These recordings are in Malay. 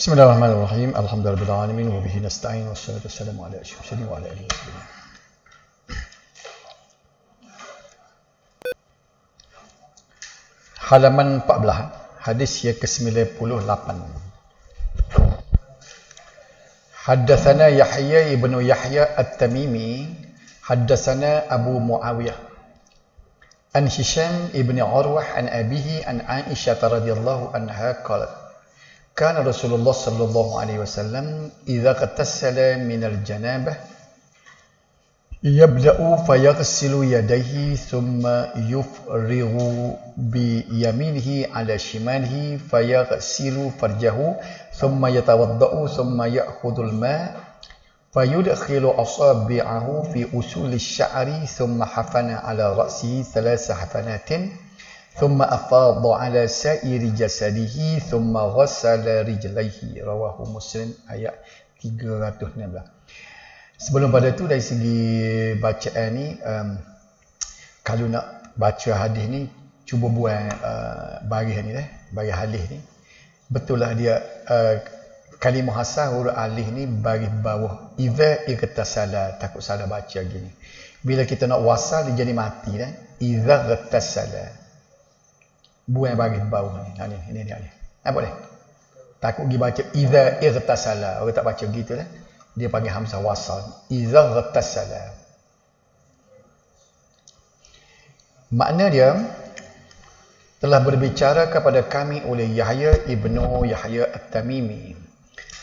Bismillahirrahmanirrahim. Alhamdulillahirabbil alamin wa bihi nasta'in wassalatu wassalamu ala asyrafil mursalin wa ala alihi wasallam. Halaman 14, hadis yang ke-98. Haddatsana Yahya ibnu Yahya At-Tamimi, haddatsana Abu Muawiyah an Hisham ibn Urwah an abihi an Aisyah radhiyallahu anha qalat kana Rasulullah sallallahu alaihi wasallam idza ghatasala min al-janabah yabda'u fayaghsilu yadayhi thumma yufrighu bi yaminihi ala shimalihi fayaghsilu farjahu thumma yatawadda'u thumma ya'khudhu al-ma' fayudkhilu asabi'ahu fi usuli asy-sya'ri thumma hafana ala ra'sihi thalatha hafanatin thumma afadha ala sa'iri jasadihi thumma ghassala rijlaihi. Rawahu Muslim. Ayat 316. Sebelum pada tu, dari segi bacaan ni, kalau nak baca hadis ni, cuba buat baris ni dah, baris alif ni. Betul lah dia kalimah hasar huruf alif ni baris bawah. Idza igtasala, takut salah baca gini. Bila kita nak wasal dia jadi mati dah. Idza igtasala. Buat baris bawah ni. Ha ni, ini dia ni. Nampak ni? Takut pergi baca idza igtasala. Orang tak baca gitu dah. Dia panggil hamzah wasal. Idza igtasala. Makna dia, telah berbicara kepada kami oleh Yahya ibnu Yahya At-Tamimi.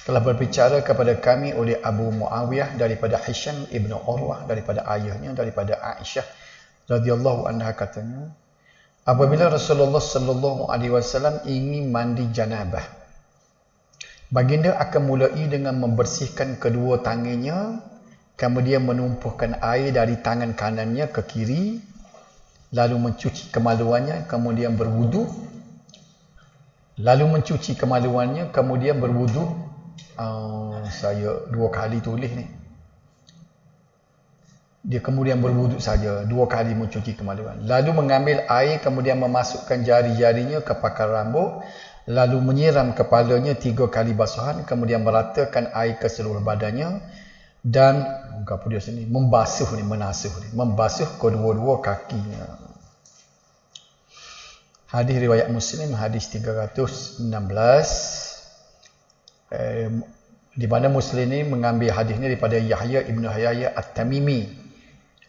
Telah berbicara kepada kami oleh Abu Muawiyah daripada Hisham ibnu Urwah daripada ayahnya daripada Aisyah radhiyallahu anha katanya, apabila Rasulullah sallallahu alaihi wasallam ingin mandi janabah, baginda akan mulai dengan membersihkan kedua tangannya, kemudian menumpuhkan air dari tangan kanannya ke kiri, lalu mencuci kemaluannya, kemudian berwudu. Saya dua kali tulis ni. Dia kemudian berwuduk saja, dua kali mencuci kemaluan. Lalu mengambil air, kemudian memasukkan jari-jarinya ke pakar rambut, lalu menyiram kepalanya 3 kali basuhan, kemudian meratakan air ke seluruh badannya dan membasuh kedua-dua kakinya. Hadis riwayat Muslim, hadis 316. Di mana Muslim ni mengambil hadis ni daripada Yahya ibnu Yahya At-Tamimi.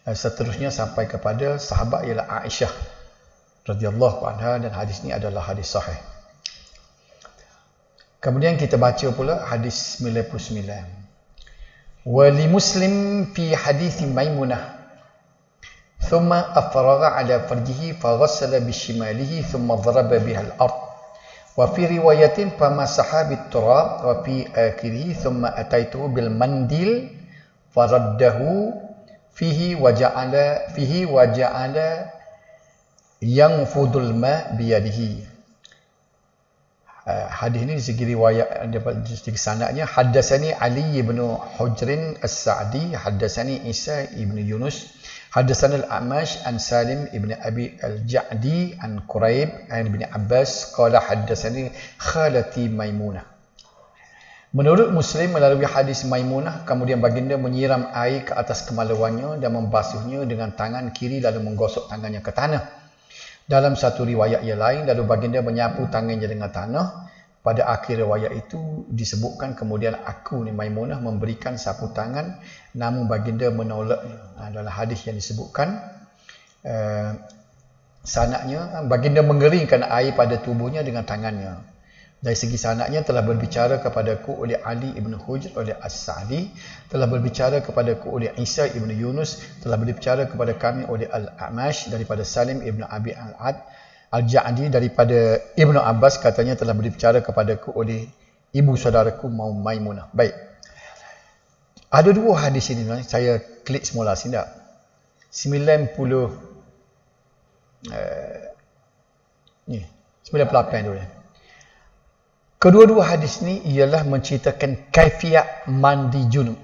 Seterusnya sampai kepada sahabat ialah Aisyah radhiyallahu anha, dan hadis ni adalah hadis sahih. Kemudian kita baca pula hadis 99. Wa li Muslim fi hadis Maimunah thumma afragha ala farjihi faghassala bishimalihi thumma daraba biha al-ard. Wa fi riwayatin famasaha bit-turab wa fi akhirih thumma ataituhu bil mandil faraddahu fihi wa ja'ala yanfudul ma biyadihi. Hadis ini di segi riwayat, di segi sanadnya, haddatsani Ali ibn Hujrin As-Sa'di, haddatsani Isa ibn Yunus, haddatsana Al-A'mash an Salim ibn Abi Al-Ja'di an Quraib an ibn Abbas qala haddatsani khalati Maimunah. Menurut Muslim, melalui hadis Maimunah, kemudian baginda menyiram air ke atas kemaluannya dan membasuhnya dengan tangan kiri lalu menggosok tangannya ke tanah. Dalam satu riwayat yang lain, lalu baginda menyapu tangannya dengan tanah. Pada akhir riwayat itu disebutkan kemudian aku ni Maimunah memberikan sapu tangan, namun baginda menolaknya. Dalam hadis yang disebutkan sanadnya, baginda mengeringkan air pada tubuhnya dengan tangannya. Dari segi sanadnya, telah berbicara kepadaku oleh Ali ibn Hujr oleh As-Sa'di, telah berbicara kepadaku oleh Isa ibn Yunus, telah berbicara kepada kami oleh Al-A'mash daripada Salim ibn Abi Al-Ja'di daripada Ibnu Abbas, katanya telah berbicara kepadaku oleh ibu saudaraku Maimunah. Baik. Ada dua hadis ini, saya klik semula sini tak? 98 dulu. Kedua-dua hadis ni ialah menceritakan kaifiat mandi junub.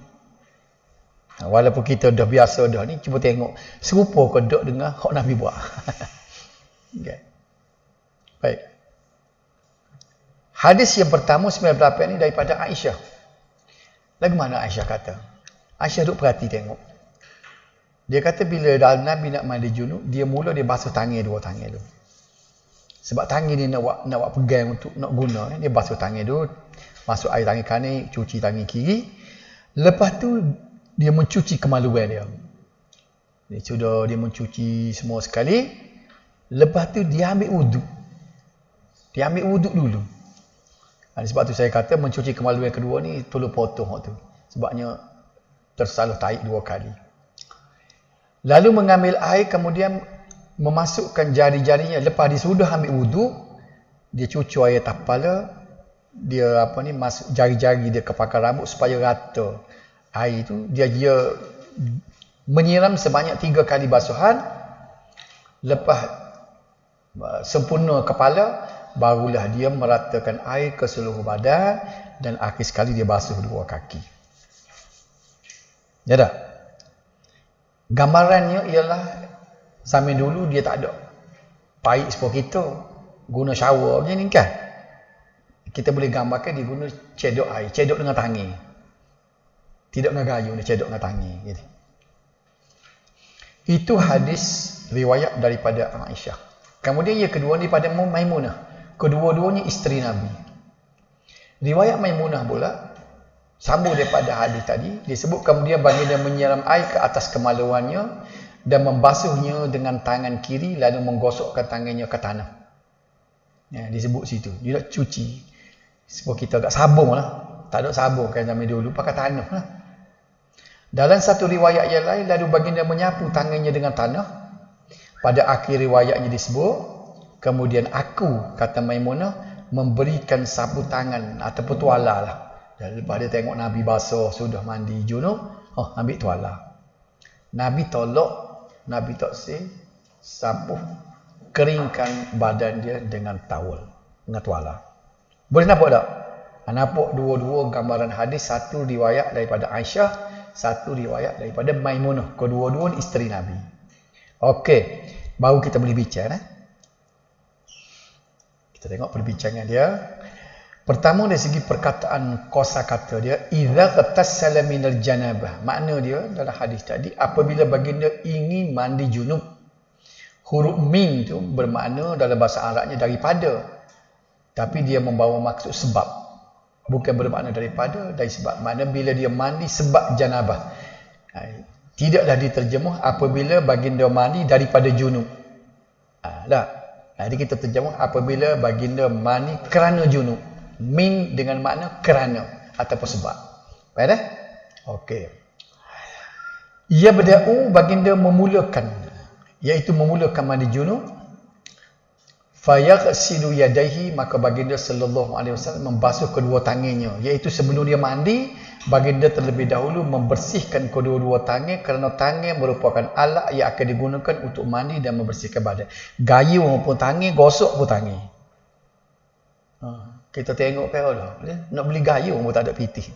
Walaupun kita dah biasa dah ni, cuba tengok serupa ke tak dengan hak Nabi buat. Okay. Baik. Hadis yang pertama 98 ni daripada Aisyah. Lagu mana Aisyah kata? Aisyah duk perhati tengok. Dia kata bila Nabi nak mandi junub, dia mula dia basuh tangan dua tangan dulu. Sebab tangan dia nak buat pegang untuk nak guna, dia basuh tangan dulu. Masuk air tangan kanan, cuci tangan kiri. Lepas tu dia mencuci kemaluan dia. Dia sudah dia mencuci semua sekali. Lepas tu dia ambil wuduk. Dia ambil wuduk dulu. Sebab tu saya kata mencuci kemaluan kedua ni tolong potong tu. Sebabnya tersalah taik dua kali. Lalu mengambil air kemudian memasukkan jari-jarinya lepas dia sudah ambil wuduk, dia cuci air atas kepala, dia masuk jari-jari dia ke pakar rambut supaya rata. Air itu dia menyiram sebanyak 3 kali basuhan. Lepas sempurna kepala, barulah dia meratakan air ke seluruh badan dan akhir sekali dia basuh 2 kaki. Ya tak? Gambarannya ialah zaman dulu dia tak ada paip seperti kita guna shower macam ni kan. Kita boleh gambarkan dia guna cedok air, cedok dengan tangan. Tidak dengan gayung, dia cedok dengan tangan gitu. Itu hadis riwayat daripada Aisyah. Kemudian yang kedua ni pada Maimunah. Kedua-duanya isteri Nabi. Riwayat Maimunah pula sambung daripada hadis tadi, disebutkan dia baginda menyiram air ke atas kemaluannya dan membasuhnya dengan tangan kiri lalu menggosokkan tangannya ke tanah. Ya, disebut situ. Dia nak cuci. Sebab kita agak sabung lah. Tak ada sabung kan zaman dulu, pakai tanah lah. Dalam satu riwayat yang lain, lalu baginda menyapu tangannya dengan tanah. Pada akhir riwayatnya disebut, kemudian aku, kata Maimunah, memberikan sapu tangan ataupun tuala lah. Dan lepas dia tengok Nabi basuh, sudah mandi junub, ambil tuala. Nabi tolak, Nabi tak sapu, keringkan badan dia dengan tawel, dengan tuala. Boleh nampak tak? Nampak dua-dua gambaran hadis, satu riwayat daripada Aisyah, satu riwayat daripada Maimunah. Kedua-dua isteri Nabi. Okey, baru kita boleh bicara. Kita tengok perbincangan dia. Pertama dari segi perkataan kosakata dia, idza ghatasala minal janabah. Makna dia dalam hadis tadi, apabila baginda ingin mandi junub. Huruf min tu bermakna dalam bahasa Arabnya daripada. Tapi dia membawa maksud sebab. Bukan bermakna daripada, dari sebab. Makna bila dia mandi sebab janabah. Tidaklah diterjemuh apabila baginda mandi daripada junub. Jadi kita terjemuh apabila baginda mandi kerana junub. Min dengan makna kerana ataupun sebab. Baik dah? Okey. Ia berda'u baginda memulakan, iaitu memulakan mandi junub. Fayaghsilu yadayhi, maka baginda sallallahu alaihi wasallam membasuh kedua tangannya, iaitu sebelum dia mandi, baginda terlebih dahulu membersihkan kedua-dua tangan kerana tangan merupakan alat yang akan digunakan untuk mandi dan membersihkan badan. Gayung pun tangan, gosok pun tangan. Kita tengok kan lah, nak beli gayung pun tak ada pitih.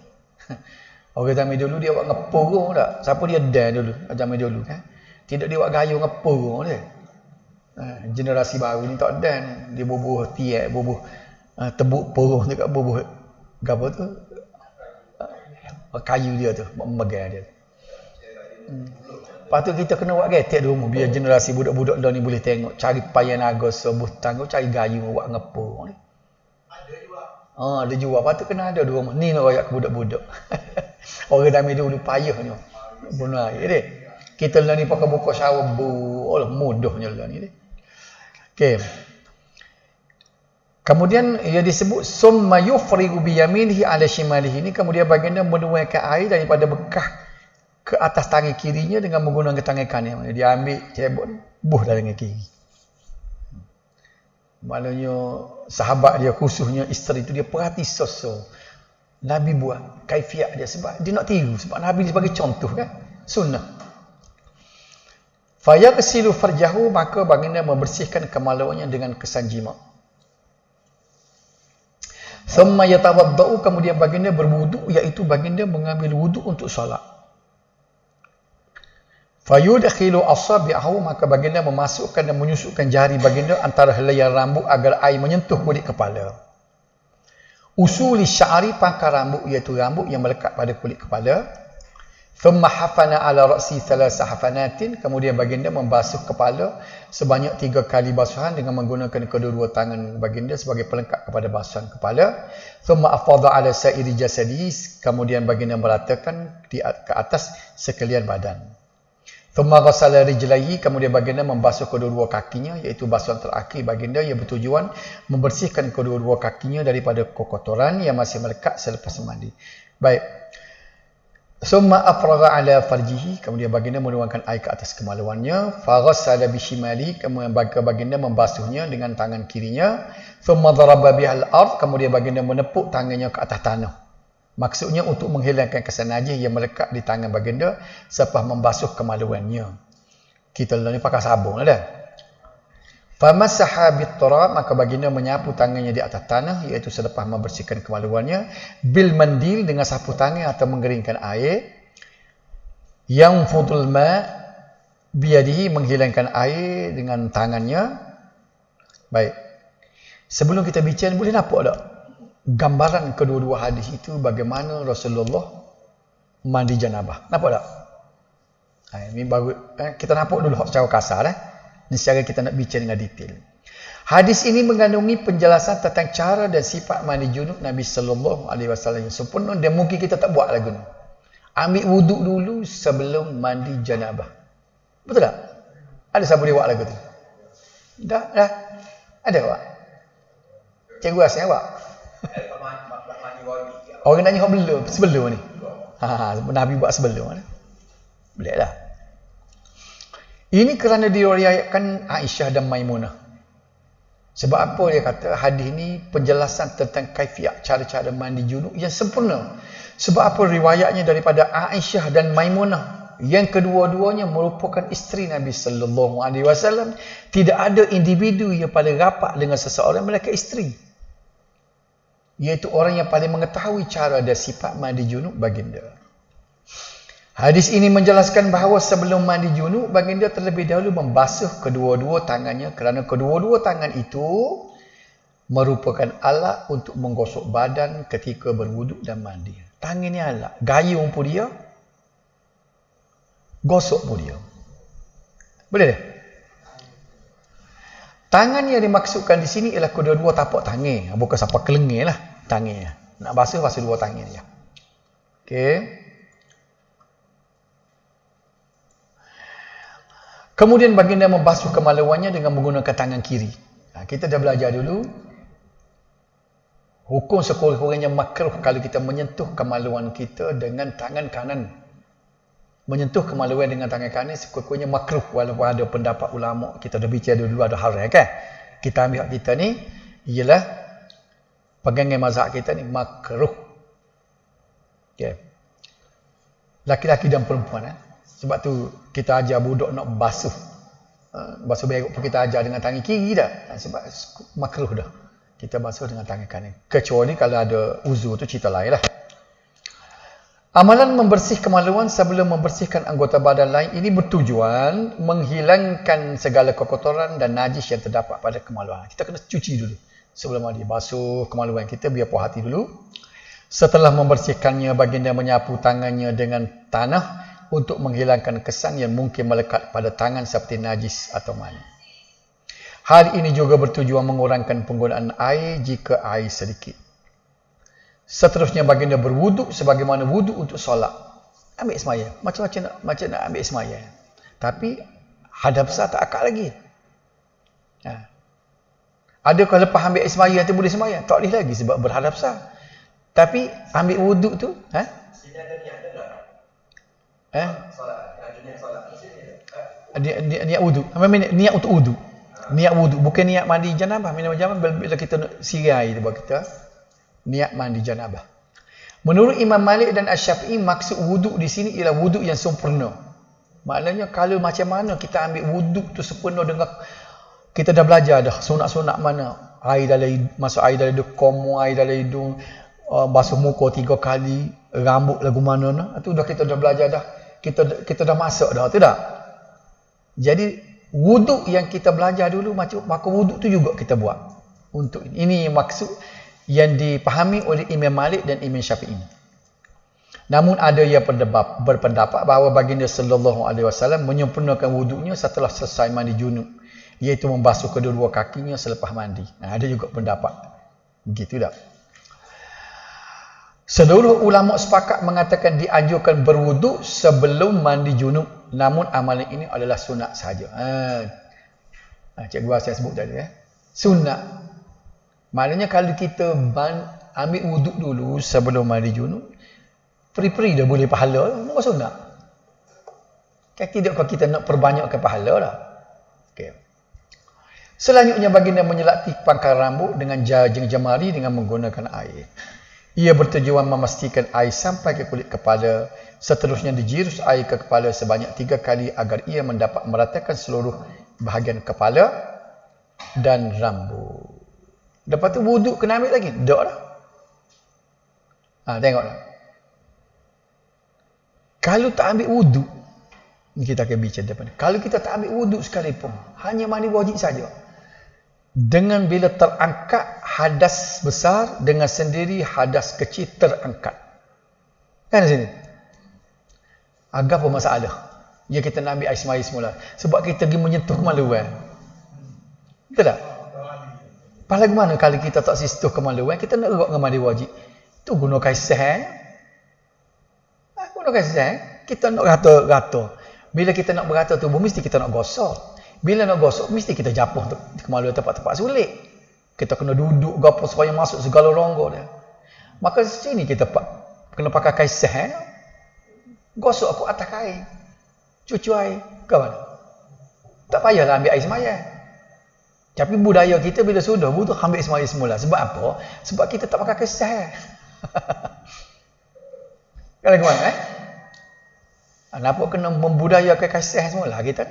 Orang zaman dulu dia buat ngepurung tak? Siapa dia dan dulu? Zaman dulu kan? Tidak dia buat gayung ngepurung dia. Generasi baru ni tak dan. Dia bubuh tiap, bubuh tebuk purung dekat bubuh apa tu? Kayu dia tu, memegang dia. Lepas tu kita kena buat getek di rumah biar generasi budak-budak dah ni boleh tengok, cari payah naga sebuah tangga, cari gayung buat ngepurung ni. Ada jual. Lepas tu kena ada di rumah. Ni nak royak ke budak-budak. Orang zaman dulu payahnya. Bunuh air dia. Kita lah ni pakai buka shower. Mudahnya lah ni dia. Okay. Kemudian ia disebut summa yufrigu bi yaminihi ala shimalihi. Ini kemudian baginda menuangkan air daripada bekas ke atas tangan kirinya dengan menggunakan tangan kanan. Dia ambil cebok ni, buh dalam tangan kiri. Maknanya sahabat dia, khususnya isteri itu, dia perhati sosok Nabi buat kaifiat dia sebab dia nak tiru, sebab Nabi dia sebagai contoh kan, sunnah. Fayaghsilu farjahu, maka baginda membersihkan kemaluannya dengan kesan jima. Thumma yatawaddau, kemudian baginda berwuduk, iaitu baginda mengambil wuduk untuk solat. Fayudkhilu asabi'ahu, maka baginda memasukkan dan menyusukkan jari baginda antara helaian rambut agar air menyentuh kulit kepala. usuli sya'ri, pangkal rambut, iaitu rambut yang melekat pada kulit kepala. Thumma hafana ala ra'si thalatha hafanatin, kemudian baginda membasuh kepala sebanyak 3 kali basuhan dengan menggunakan kedua-dua tangan baginda sebagai pelengkap kepada basuhan kepala. Thumma afadha ala sa'iri jasadi, kemudian baginda meratakan ke atas sekalian badan. Thumma ghassala rijlaihi, kemudian baginda membasuh kedua-dua kakinya, iaitu basuhan terakhir baginda yang bertujuan membersihkan kedua-dua kakinya daripada kotoran yang masih melekat selepas mandi. Baik. Summa afragha ala farjihi, kemudian baginda menuangkan air ke atas kemaluannya. Faghassala bishimali, kemudian baginda membasuhnya dengan tangan kirinya. Summa daraba bihal ard, kemudian baginda menepuk tangannya ke atas tanah. Maksudnya untuk menghilangkan kesan najis yang melekat di tangan baginda selepas membasuh kemaluannya. Kita ni pakai sabun lah dah. Famasaha bit-turab, maka baginda menyapu tangannya di atas tanah, iaitu selepas membersihkan kemaluannya. Bil mandil, dengan sapu tangan atau mengeringkan air. Yang fudul ma biadihi, menghilangkan air dengan tangannya. Baik. Sebelum kita bincang, boleh nampak tak gambaran kedua-dua hadis itu bagaimana Rasulullah mandi janabah? Nampak tak? Ini baru kita nampak dulu secara kasar Ini secara kita nak bincang dengan detail. Hadis ini mengandungi penjelasan tentang cara dan sifat mandi junub Nabi sallallahu alaihi wasallam yang sempurna dan mungkin kita tak buat lagi ni. Ambil wuduk dulu sebelum mandi janabah. Betul tak? Ada siapa boleh buat lagu tu? Dah. Ada tak? Cikgu asal buat. Orang nak nyok belum sebelum ni. Nabi buat sebelum ni. Boleh dah. Ini kerana diriwayatkan Aisyah dan Maimunah. Sebab apa dia kata hadis ini penjelasan tentang kaifiat cara-cara mandi junub yang sempurna. Sebab apa riwayatnya daripada Aisyah dan Maimunah yang kedua-duanya merupakan isteri Nabi sallallahu alaihi wasallam. Tidak ada individu yang paling rapat dengan seseorang melainkan isteri. Iaitu orang yang paling mengetahui cara dan sifat mandi junub baginda. Hadis ini menjelaskan bahawa sebelum mandi junub, baginda terlebih dahulu membasuh kedua-dua tangannya kerana kedua-dua tangan itu merupakan alat untuk menggosok badan ketika berwuduk dan mandi. Tangan ni alat. Gayung pun dia, gosok pun dia. Boleh tak? Tangan yang dimaksudkan di sini ialah kedua-dua tapak tangan. Bukan sampai kelengir lah tangannya. Nak basuh dua tangan dia. Okey. Kemudian baginda membasuh kemaluannya dengan menggunakan tangan kiri. Kita dah belajar dulu. Hukum sekurang-kurangnya makruh kalau kita menyentuh kemaluan kita dengan tangan kanan. Menyentuh kemaluan dengan tangan kanan sekurang-kurangnya makruh, walaupun ada pendapat ulama. Kita dah bicara dulu ada haram kan. Kita ambil hak kita ni ialah pegangan mazhab kita ni makruh. Okay. Laki-laki dan perempuan Sebab tu kita ajar budak nak basuh. Basuh beruk pun kita ajar dengan tangan kiri dah. Sebab makruh dah. Kita basuh dengan tangan kanan. Kecuali kalau ada uzur tu cerita lain lah. Amalan membersih kemaluan sebelum membersihkan anggota badan lain ini bertujuan menghilangkan segala kekotoran dan najis yang terdapat pada kemaluan. Kita kena cuci dulu sebelum mandi. Basuh kemaluan kita biar puas hati dulu. Setelah membersihkannya, baginda menyapu tangannya dengan tanah untuk menghilangkan kesan yang mungkin melekat pada tangan seperti najis atau mani. Hal ini juga bertujuan mengurangkan penggunaan air jika air sedikit. Seterusnya baginda berwuduk sebagaimana wuduk untuk solat. Ambil semaya. Macam nak ambil semaya. Tapi hadap besar tak akak lagi. Adakah lepas ambil semaya tu boleh semaya? Tak boleh lagi sebab berhadap besar. Tapi ambil wuduk tu, sini ada niat tak? Solat, ada niat solat sini. Niat wuduk. Niat untuk wuduk. Niat wuduk bukan niat mandi janabah. Minum janabah bila kita nak sirai tu buat kita. Niat mandi janabah. Menurut Imam Malik dan Asy-Syafi'i, maksud wuduk di sini ialah wuduk yang sempurna. Maknanya kalau macam mana kita ambil wuduk tu sempurna dengan kita dah belajar dah sunat-sunat mana. Masuk air dalam hidung, komo air dalam hidung, basuh muka 3 kali, rambut lagu mana nah. Itu dah kita dah belajar dah. Kita dah masuk dah tu dah. Jadi wuduk yang kita belajar dulu maka wuduk tu juga kita buat. Untuk ini maksud yang dipahami oleh Imam Malik dan Imam Syafi'i. Namun ada yang berpendapat bahawa baginda sallallahu alaihi wasallam menyempurnakan wuduknya setelah selesai mandi junub, iaitu membasuh kedua-dua kakinya selepas mandi. Ada juga pendapat begitu dah. Seluruh ulama sepakat mengatakan dianjurkan berwuduk sebelum mandi junub, namun amalan ini adalah sunat sahaja. Cikgu saya sebut tadi sunat. Maknanya kalau kita ambil wuduk dulu sebelum mandi junub, peri-peri dah boleh pahala, bukan sunat. Kan tidak kalau kita nak perbanyakkan pahala lah. Okay. Selanjutnya baginda menyelati pangkal rambut dengan jemari dengan menggunakan air. Ia bertujuan memastikan air sampai ke kulit kepala. Seterusnya dijirus air ke kepala sebanyak 3 kali agar ia mendapat meratakan seluruh bahagian kepala dan rambut. Lepas tu wuduk kena ambil lagi? Tak lah. Tengoklah. Kalau tak ambil wuduk, ni kita akan bicara depan. Kalau kita tak ambil wuduk sekalipun, hanya mandi wajib saja. Dengan bila terangkat hadas besar, dengan sendiri hadas kecil terangkat. Kan di sini? Agak apa masalah? Ya kita nak ambil air semaya semula. Sebab kita pergi menyentuh kemaluan. Betul tak? Paling mana kalau kita tak sentuh kemaluan, kita nak erat dengan mandi wajib. Tu guna kaisah. Guna kaisah. Kita nak rata-rata. Bila kita nak berata tubuh, mesti kita nak gosok. Bila nak gosok, mesti kita japuh kemaluan tempat-tempat sulit. Kita kena duduk gapo supaya masuk segala rongga dia. Maka sini kita kena pakai kaisah. Gosok aku atas kain. Cucu air. Ke mana? Tak payahlah ambil air semaya. Tapi budaya kita bila sudah butuh ambil semaya semula. Sebab apa? Sebab kita tak pakai kaisah. Kalau ke mana? Kenapa kena membudayakan kaisah semula kita?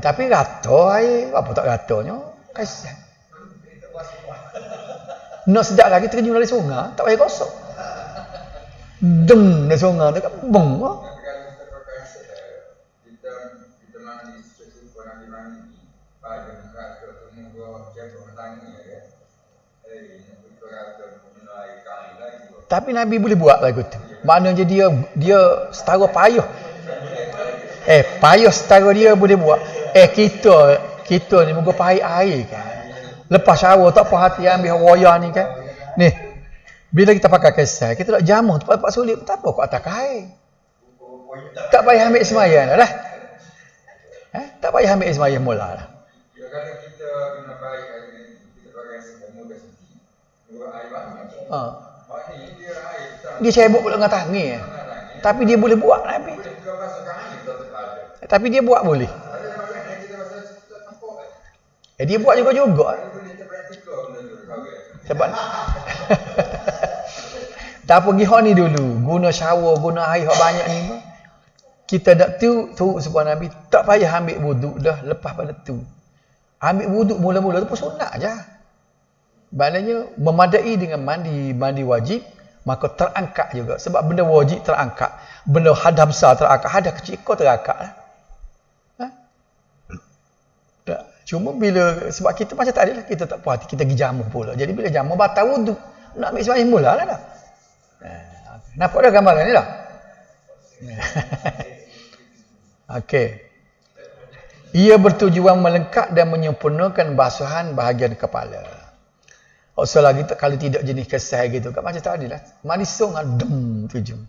Tapi rata air. Apa tak ratanya? Kaisah. Nak sedap lagi terjun dari sungai, tak payah gosok. Deng dari sungai tu kan beng. Kita mandi sesuatu pernah dimandi. Pada nak tu munggo siapa mentangi ya. Tapi Nabi boleh buat lagu tu. Maknanya dia setara payah. Payah setara dia boleh buat. Kita ni munggo payah air kan. Lepas shower tak apa hati ambil wayar ni kan. Ni. Bila kita pakai kaisah, kita nak jamuh tempat-tempat sulit tak apa kau atas kain. Tak payah ambil sembahyang lah. Tak payah ambil sembahyang mula lah. Ya kalau kita guna baik kita pakai semudah sikit. Dua air banyak. Dia cebok pula dengan tangan. Tapi dia boleh buat Nabi. Tapi dia buat boleh. Dia buat juga. Sebab tak pergi hak ni dulu. Guna shower, guna air hak banyak ni. Kita dak tu sebab Nabi tak payah ambil wuduk dah lepas pada tu. Ambil wuduk mula-mula tu pun sunat aja. Maknanya memadai dengan mandi wajib, maka terangkat juga. Sebab benda wajib terangkat. Benda hadas besar terangkat, hadas kecil kau terangkat lah. Cuma bila sebab kita macam tak adalah kita tak puas hati, kita pergi jamuh pula. Jadi bila jamuh batal wuduk, nak ambil sembahyang mula lah dah. Nampak dah gambaran ni dah. Okey. Ia bertujuan melengkap dan menyempurnakan basuhan bahagian kepala. Lagi kalau tidak jenis kesah gitu kan macam tadi lah. Manisung dem tuju.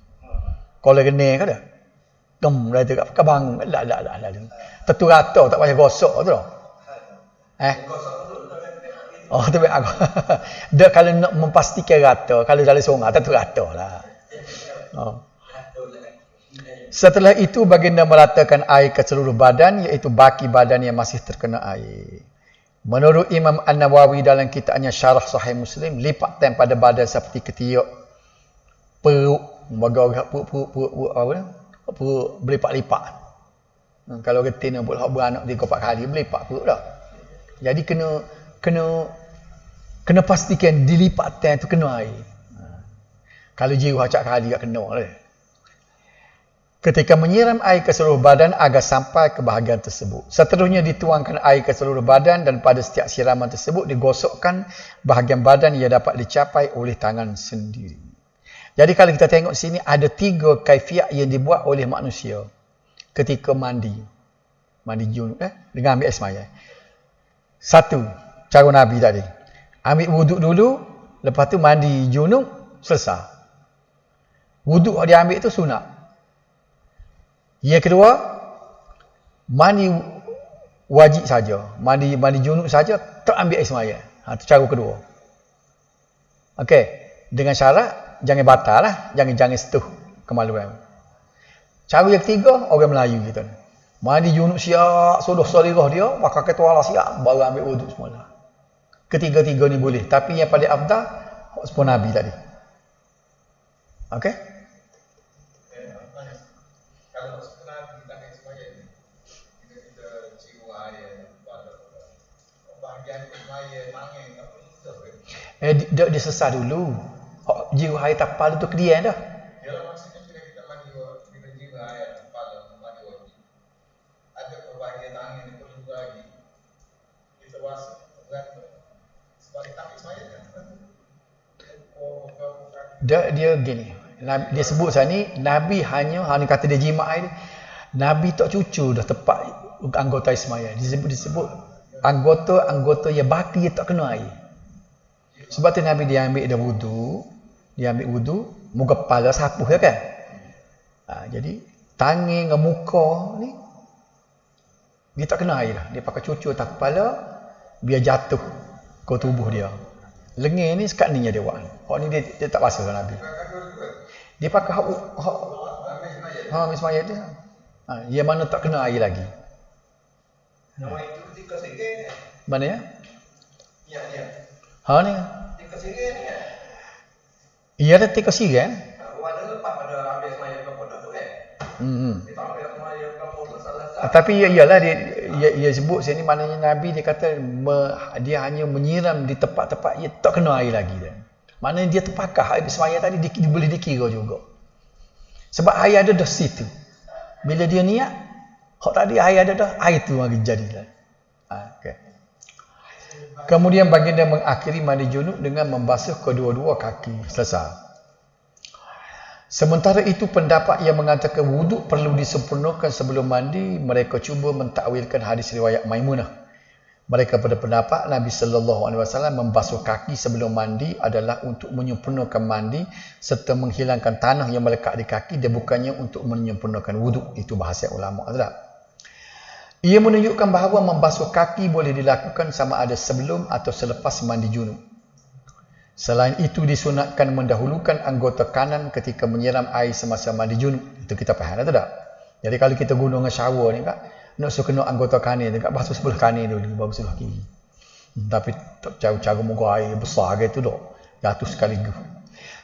Kalau kena ke dah. Dem dah tu kat bang. Lah. Tetu rata tak payah gosok tu dah. Tu baik aku. Dia kalau nak memastikan rata, kalau dalam sungai tetu rata lah. Setelah itu baginda meratakan air ke seluruh badan, iaitu baki badan yang masih terkena air. Menurut Imam An-Nawawi dalam kitabnya Syarah Sahih Muslim, lipatan pada badan seperti ketiak perut, perut berlipat-lipat. Kalau retina boleh beranak 3-4 kali berlipat perut dah. Jadi kena pastikan dilipatan tu kena air. Kalau jiru hacak kali tak kena lah. Ketika menyiram air ke seluruh badan agar sampai ke bahagian tersebut. Seterusnya dituangkan air ke seluruh badan dan pada setiap siraman tersebut digosokkan bahagian badan yang dapat dicapai oleh tangan sendiri. Jadi kalau kita tengok sini ada 3 kaifiat yang dibuat oleh manusia ketika mandi. Mandi junub dengan ambil air sembahyang. 1, cara Nabi tadi. Ambil wuduk dulu, lepas tu mandi junub, selesai. Wuduk dia ambil itu sunat. Yang kedua, mandi wajib saja. Mandi junub saja, tak ambil air sembahyang. Itu cara kedua. Okey, dengan syarat jangan batal lah, jangan setuh kemaluan. Cara yang ketiga, orang Melayu kita. Mandi junub siap, sudah sarirah dia, pakai ketuala siap, baru ambil wuduk semula. Ketiga-tiga ni boleh, tapi yang paling afdal sepon Nabi tadi. Okey? Dia sesah dulu. Jiwa air tapal tu kedian dah. Yalah maksudnya bila kita mandi bila jiwa air tapal mandi wajib. Ada perbahagian tangan yang perlu lagi. Kita basuh sebagai takis maya kan. Dia gini. Dia sebut sana ni Nabi hanya kata dia jima air. Nabi tak cucu dah tepat anggota semaya. Disebut anggota yang baki tak kena air. Sebab tu Nabi dia ambil wudu, muka kepala sapuh ya kan. Jadi tangan dengan muka ni dia tak kena air lah. Dia pakai cucu atas kepala biar jatuh ke tubuh dia. Lengan ni sekat ni dia buat. Hak ni dia tak basuh Nabi. Dia pakai habis semaya dia. Yang mana tak kena air lagi. Nama itu ketika sehingga Mana ya? Ya. Ni. Ketika sehingga ni kan? Iya ada tika sigan. Ada lepas pada ambil semaya ke pondok tu kan? Kita ambil semaya ke pondok salah. Tapi iyalah dia sebut sini maknanya Nabi dia kata dia hanya menyiram di tempat-tempat ia tak kena air lagi dia. Maknanya dia terpakai air semaya tadi boleh dikira juga. Sebab air ada dah situ. Bila dia niat, hak tadi air ada dah, air tu lagi jadilah. Okey. Kemudian baginda mengakhiri mandi junub dengan membasuh kedua-dua kaki. Selesai. Sementara itu pendapat yang mengatakan wuduk perlu disempurnakan sebelum mandi, mereka cuba mentakwilkan hadis riwayat Maimunah. Mereka berpendapat Nabi sallallahu alaihi wasallam membasuh kaki sebelum mandi adalah untuk menyempurnakan mandi serta menghilangkan tanah yang melekat di kaki dan bukannya untuk menyempurnakan wuduk. Itu bahasa ulama tak? Ia menunjukkan bahawa membasuh kaki boleh dilakukan sama ada sebelum atau selepas mandi junub. Selain itu disunatkan mendahulukan anggota kanan ketika menyiram air semasa mandi junub. Itu kita faham tak? Jadi kalau kita guna dengan shower ni Kak, nak suruh kena anggota kanan dekat basuh sebelah kanan dulu baru sebelah kiri. Tapi cara muka air besar gitu dah. Jatuh sekaligus.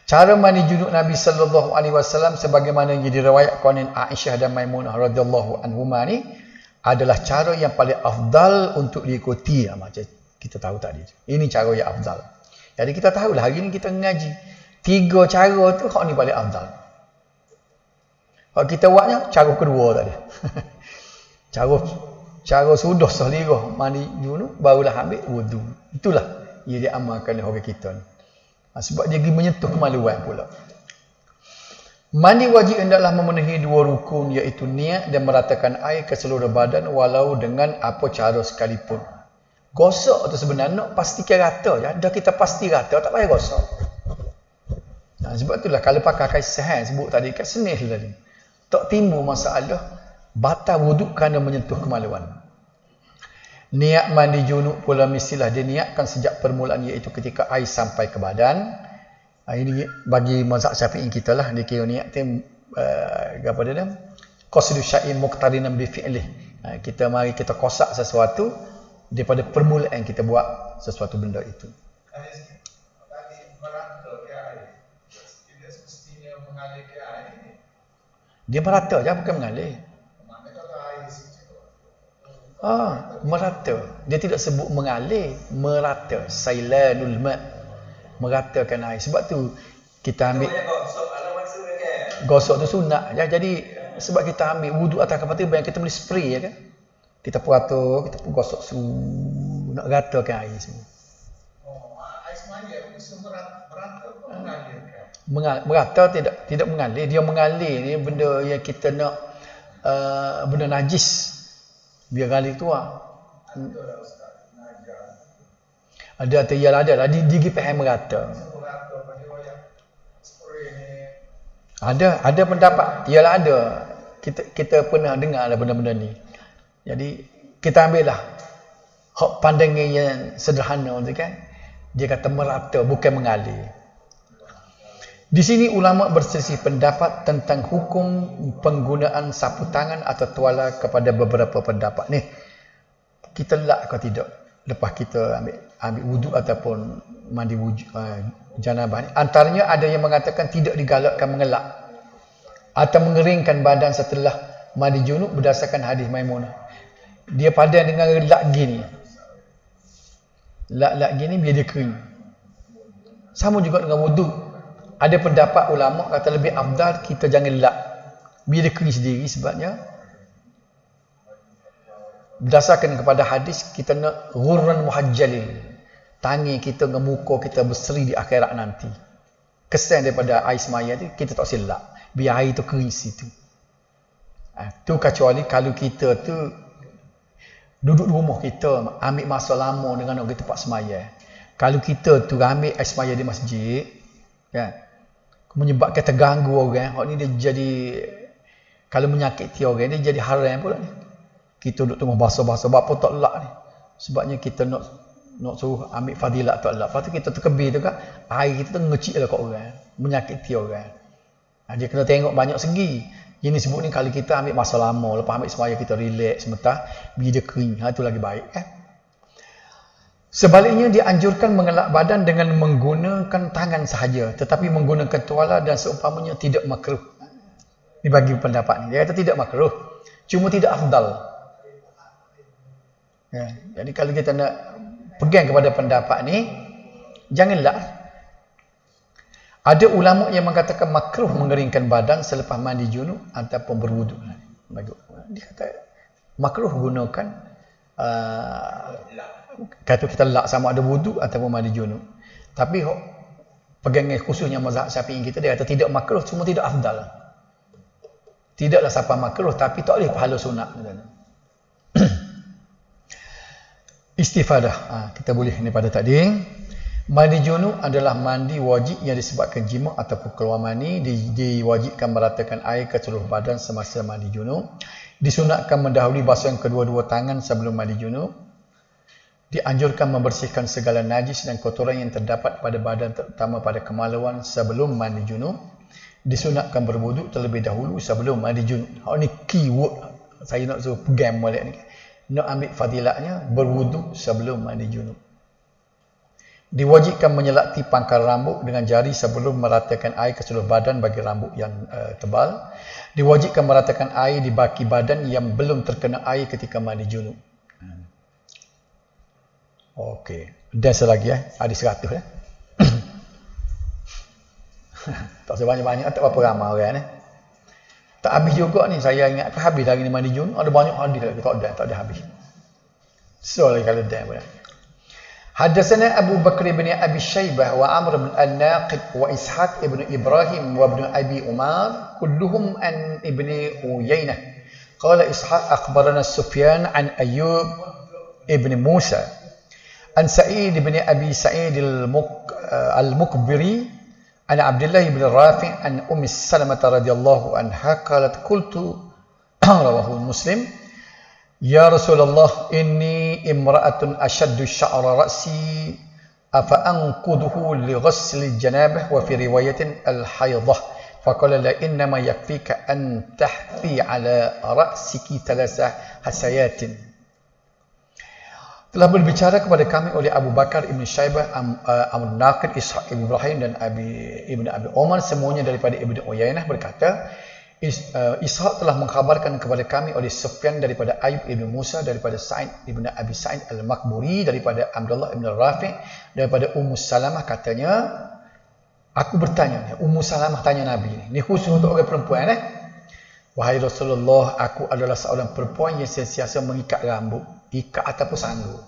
Cara mandi junub Nabi sallallahu alaihi wasallam sebagaimana yang diriwayatkan oleh Aisyah dan Maimunah radhiyallahu anhuma ni adalah cara yang paling afdal untuk diikuti. Macam kita tahu tadi. Ini cara yang afdal. Jadi kita tahulah hari ni kita mengaji. 3 cara tu hak ni paling afdal. Hak kita buatnya cara kedua tadi. cara sudah selirah mandi junub barulah ambil wudu. Itulah yang diamalkan oleh orang kita ni. Sebab dia pergi menyentuh kemaluan pula. Mandi wajib hendaklah memenuhi 2 rukun iaitu niat dan meratakan air ke seluruh badan walau dengan apa cara sekalipun. Gosok tu sebenarnya nak pastikan rata je. Dah kita pasti rata tak payah gosok. Sebab itulah kalau pakai kaisahan sebut tadi kat senih tadi. Tak timbul masalah batal wuduk kerana menyentuh kemaluan. Niat mandi junub pula mestilah diniatkan sejak permulaan iaitu ketika air sampai ke badan. Ini bagi mazhab Syafi'i kita lah dia kira niat tu apa dia qasdu syai'in muqtarinan bi fi'lih. Kita mari kita kosak sesuatu daripada permulaan kita buat sesuatu benda itu. Tadi merata ke air. Dia semestinya mengalir ke air. Dia merata je bukan mengalir. Mana kalau air situ. Merata. Dia tidak sebut mengalir, merata. Sailanul ma'. Meratakan air. Sebab tu kita ambil gosok ada maksudnya kan. gosok tu sunat je. Jadi sebab kita ambil wudu atas kapal terbang, kita boleh spray ya kan. Kita peratur, kita pun gosok nak ratakan air semua. Ais maya itu merata mengalirkan. Merata tidak mengalir. Dia mengalir ni benda yang kita nak benda najis biar galir keluar. Ada atau ialah ada lah digipahan merata. Ada pendapat, ialah ada. Kita pernah dengar ada benda-benda ni. Jadi kita ambil lah hak pandangan yang sederhana tu kan. Dia kata merata bukan mengalir. Di sini ulama berselisih pendapat tentang hukum penggunaan sapu tangan atau tuala kepada beberapa pendapat ni. Kita lak atau tidak lepas kita ambil wudu ataupun mandi janabah ni. Antaranya ada yang mengatakan tidak digalakkan mengelak atau mengeringkan badan setelah mandi junub berdasarkan hadis Maimunah. Dia padan dengan lak gini. Lak gini biar dia kering. Sama juga dengan wudu. Ada pendapat ulama kata lebih afdal kita jangan lak. Biar dia kering sendiri sebabnya berdasarkan kepada hadis kita nak ghurran muhajjalin. Tangan kita dengan muka kita berseri di akhirat nanti. Kesan daripada air semaya tu kita tak silap. Biar air tu kering situ. Tu kecuali kalau kita tu duduk di rumah kita ambil masa lama dengan orang tempat semaya. Kalau kita tu ambil air semaya di masjid kan, menyebabkan terganggu orang, hak ni dia jadi kalau menyakiti orang dia jadi haram pula ni. Kita duduk tengah basuh-basuh apa tak lak ni. Sebabnya kita nak suruh ambil fadilat tak lak. Lepas tu kita terkebir tu kan air kita tu ngecik lah kat orang, menyakiti orang. Dia kena tengok banyak segi. Ini sebut ni kalau kita ambil masa lama, lepas ambil semaya kita relax sebentar, biar dia kering. Itu lagi baik kan. Sebaliknya dianjurkan mengelak badan dengan menggunakan tangan sahaja, tetapi menggunakan tuala dan seumpamanya tidak makruh. Ini bagi pendapat ni. Dia kata tidak makruh, cuma tidak afdal. Ya, jadi kalau kita nak pegang kepada pendapat ni, janganlah. Ada ulama yang mengatakan makruh mengeringkan badan selepas mandi junub ataupun berwuduk. Dia kata makruh gunakan kata kita lak sama ada wuduk ataupun mandi junub. Tapi pegangan khususnya mazhab Syafi'i kita dia kata tidak makruh cuma tidak afdal. Tidaklah sampai makruh tapi tak boleh pahala sunat. Istifadah. Kita boleh ni pada tadi. Mandi junub adalah mandi wajib yang disebabkan jima ataupun keluar mani. Diwajibkan meratakan air ke seluruh badan semasa mandi junub. Disunatkan mendahului basuhan kedua-dua tangan sebelum mandi junub. Dianjurkan membersihkan segala najis dan kotoran yang terdapat pada badan terutama pada kemaluan sebelum mandi junub. Disunatkan berwuduk terlebih dahulu sebelum mandi junub. Ini keyword saya nak suruh pegang balik ni. Nak ambil fadilatnya berwuduk sebelum mandi junub. Diwajibkan menyelati pangkal rambut dengan jari sebelum meratakan air ke seluruh badan bagi rambut yang tebal. Diwajibkan meratakan air di baki badan yang belum terkena air ketika mandi junub. Okey, dan selagi hadis 100 tak sebanyak-banyak, tak berapa ramai orang tak habis juga ni. Saya ingat habis hari ni mandi junub, ada banyak hadis lagi tak ada habis. So lagi kalau dah boleh. Hadatsana Abu Bakr bin Abi Syaibah wa Amr bin An-Naqid wa Ishaq ibn Ibrahim wa ibn Abi Umar kulluhum an ibni Uyainah. Qala Ishaq akhbarana Sufyan an Ayyub ibn Musa an Sa'id ibn Abi Sa'id al-Mukbiri an Abdullah ibn Rafi' an Ummi Salamah radhiyallahu anha qalat qultu rawahu Muslim ya Rasulullah inni imra'atun ashaddu sya'ra ra'si afa anquduhu li ghusli janabah wa fi riwayatin al-haydah faqala la innama yakfika an tahthi ala ra'siki thalatha hasayatin. Telah berbicara kepada kami oleh Abu Bakar Ibn Syaibah, Amr Naqid, Ishaq Ibn Ibrahim dan Ibn Abi Umar, semuanya daripada Ibn Uyainah berkata, Ishaq telah mengkhabarkan kepada kami oleh Sufyan daripada Ayyub Ibn Musa, daripada Sa'id Ibn Abi Sa'id al-Makburi, daripada Abdullah Ibn Rafi', daripada Ummu Salamah katanya, aku bertanya, Ummu Salamah tanya Nabi ni khusus untuk orang perempuan Wahai Rasulullah, aku adalah seorang perempuan yang sentiasa mengikat rambut, ikat ataupun sanggup.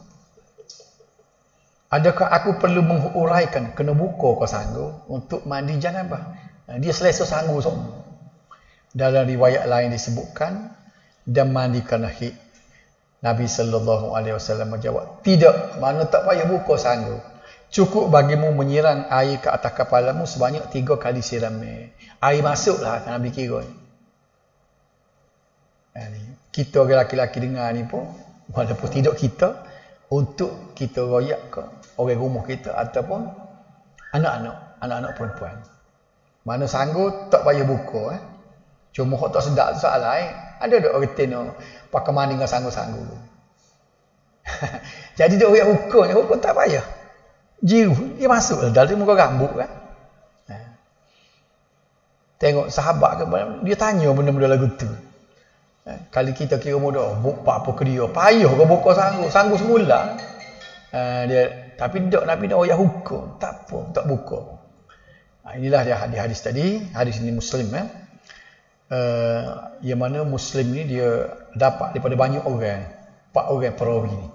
Adakah aku perlu menguraikan kena buka ke sanggup untuk mandi janabah? Dia selesa sanggup semua. Dalam riwayat lain disebutkan dan mandi kerana haid. Nabi sallallahu alaihi wasallam menjawab, tidak, mana tak payah buka sanggup. Cukup bagimu menyiram air ke atas kepalamu sebanyak 3 kali siram. Air masuklah, Nabi kira. Kita orang laki-laki dengar ni pun, walaupun tidak kita, untuk kita royak ke orang rumah kita ataupun anak-anak perempuan. Mana sanggup tak payah buka. Cuma hak tak sedap soalan ada orang tino pakai mandi dengan sanggup-sanggup. Jadi dia royak hukum tak payah. Jiru dia masuk dalam muka rambut kan. Tengok sahabat ke dia tanya benda-benda lagu tu. Kali kita kira muda, buka apa ke dia, payah ke buka sanggup semula. Dia tapi tak Nabi dah royak hukum, tak apa, tak buka. Inilah dia hadis tadi, hadis ini Muslim yang mana Muslim ni dia dapat daripada banyak orang, 4 orang perawi ni.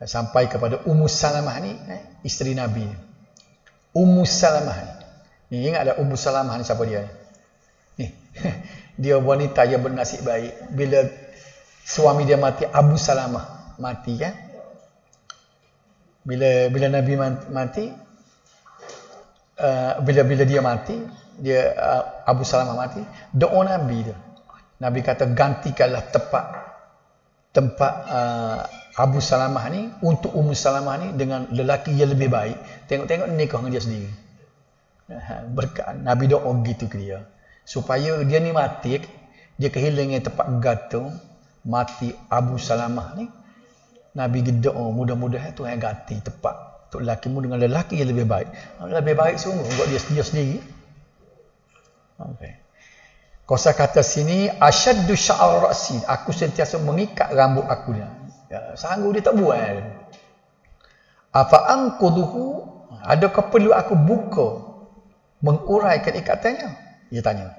Sampai kepada Ummu Salamah ni, isteri Nabi. Ummu Salamah ni. Ingat tak Ummu Salamah ni siapa dia ni? Dia wanita yang bernasib baik. Bila suami dia mati, Abu Salamah mati kan. Bila Nabi mati, bila dia mati, Abu Salamah mati, doa Nabi tu. Nabi kata gantikanlah tempat Abu Salamah ni untuk Ummu Salamah ni dengan lelaki yang lebih baik. Tengok-tengok nikah dengan dia sendiri. Berkat Nabi doa gitu ke dia. Supaya dia ni mati, dia kehilangan tempat gantung, mati Abu Salamah ni. Nabi doa mudah-mudahan Tuhan ganti tempat untuk lelakimu dengan lelaki yang lebih baik. Lebih baik sungguh buat dia sendiri. Okay. Kosa kata sini asyaddu sya'ar ra'si, aku sentiasa mengikat rambut aku dia. Sanggup dia tak buat. Afa anquduhu, adakah perlu aku buka menguraikan ikatannya? Dia tanya.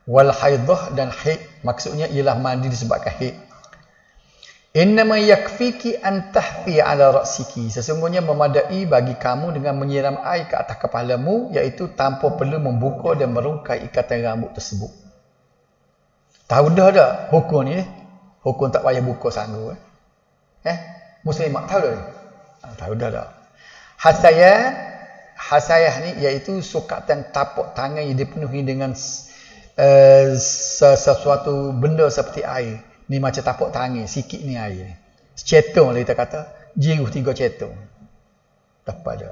Wal haidah dan haid, maksudnya ialah mandi disebabkan haid. Innama yakfiki an tahfi ala ra'siki, sesungguhnya memadai bagi kamu dengan menyiram air ke atas kepalamu, iaitu tanpa perlu membuka dan merungkai ikatan rambut tersebut. Tahu dah tak hukum ni? Hukum tak payah buka sanggup. Muslimat tahu dah? Tahu dah tak? Hasayah ni iaitu sukatan tapak tangan yang dipenuhi dengan sesuatu benda seperti air. Ni macam tapak tangan, sikit ni air. Cetung lah kita kata, jiruh 3 cetung. Dapat je.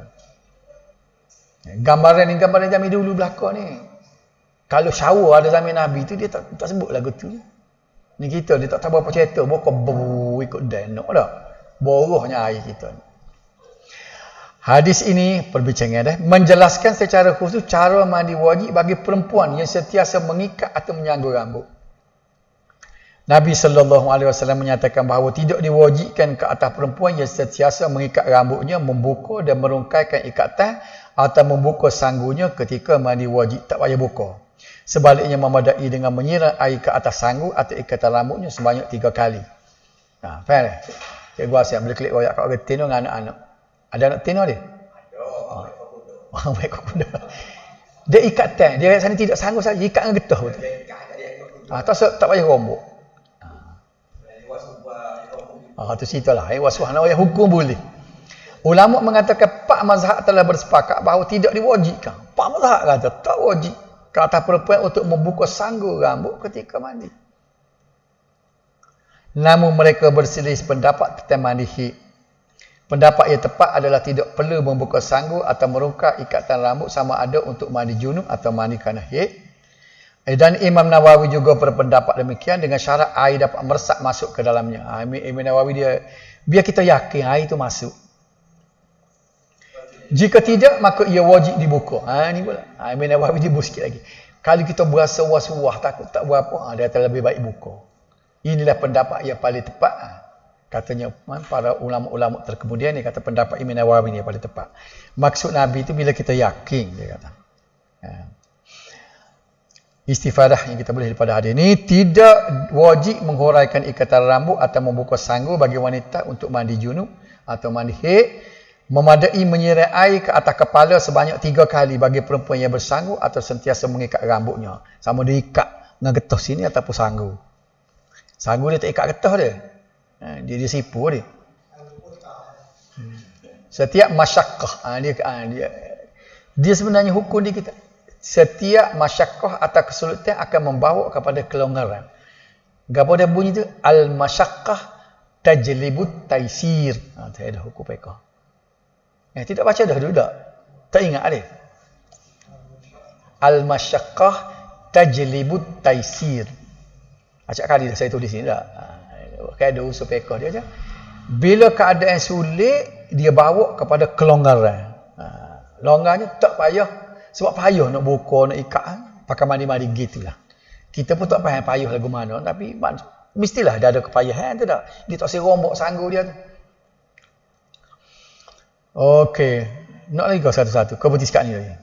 Gambaran zaman dulu belakang ni. Kalau shower ada zaman Nabi tu, dia tak sebut lagu tu. Ni kita, dia tak tahu apa cetung, bukan ikut dan. Nak tak? Borohnya air kita ni. Hadis ini perbincangan menjelaskan secara khusus cara mandi wajib bagi perempuan yang sentiasa mengikat atau menyanggur rambut. Nabi sallallahu alaihi wasallam menyatakan bahawa tidak diwajibkan ke atas perempuan yang sentiasa mengikat rambutnya membuka dan merungkaikan ikatan atau membuka sanggulnya ketika mandi wajib, tak payah buka. Sebaliknya memadai dengan menyiram air ke atas sanggul atau ikatan rambutnya sebanyak 3 kali. Faham tak? Cikgu Asyam boleh klik royak kat orang tino dengan anak-anak. Ada anak tino dia? Ada. Baik kuda. Dia ikatan, dia kat sana tidak sanggup saja, ikat dengan getah betul. Tak payah rombok. Tu ceritalah. Wasuh nak hukum boleh. Ulama mengatakan 4 mazhab telah bersepakat bahawa tidak diwajibkan. 4 mazhab kata tak wajib ke atas perempuan untuk membuka sanggul rambut ketika mandi. Namun mereka berselisih pendapat tentang mandi haid. Pendapat yang tepat adalah tidak perlu membuka sanggul atau merungkai ikatan rambut sama ada untuk mandi junub atau mandi kerana haid. Dan Imam Nawawi juga berpendapat demikian dengan syarat air dapat meresap masuk ke dalamnya. Imam Nawawi dia biar kita yakin air itu masuk. Jika tidak maka ia wajib dibuka. Ni pula. Imam Nawawi dia sikit lagi. Kalau kita berasa was-was takut tak berapa, dia akan lebih baik buka. Inilah pendapat yang paling tepat. Katanya para ulama-ulama terkemudian ni kata pendapat Imam Nawawi ni yang paling tepat. Maksud Nabi itu bila kita yakin dia kata. istifadah yang kita boleh daripada hadis ini, tidak wajib menghuraikan ikatan rambut atau membuka sanggu bagi wanita untuk mandi junub atau mandi haid, memadai menyiram air ke atas kepala sebanyak 3 kali bagi perempuan yang bersanggu atau sentiasa mengikat rambutnya. Sama dia ikat dengan getah sini ataupun sanggu. Sanggu dia tak ikat getah dia. Dia sipu dia. Setiap masyakkah, dia sebenarnya hukum di kita. Setiap masyakkah atau kesulitan akan membawa kepada kelonggaran. Gapo dia bunyi tu? Al-masyakkah tajlibut taisir. Tak ada hukum fiqh. Tidak baca dah dulu tak? Tak ingat ada. Al-masyakkah tajlibut taisir. Acak kali dah saya tulis sini tak? Kayak ada usul fiqh dia aja. Bila keadaan sulit, dia bawa kepada kelonggaran. Longgarnya tak payah. Sebab payah nak buka, nak ikat. Pakai mandi-mandi gitulah. Kita pun tak payah lagu mana. Tapi mestilah dia ada kepayahan tu tak? Dia tak serombok sanggup dia tu. Okey. Nak lagi kau satu-satu. Kau berhenti sekat ni lagi.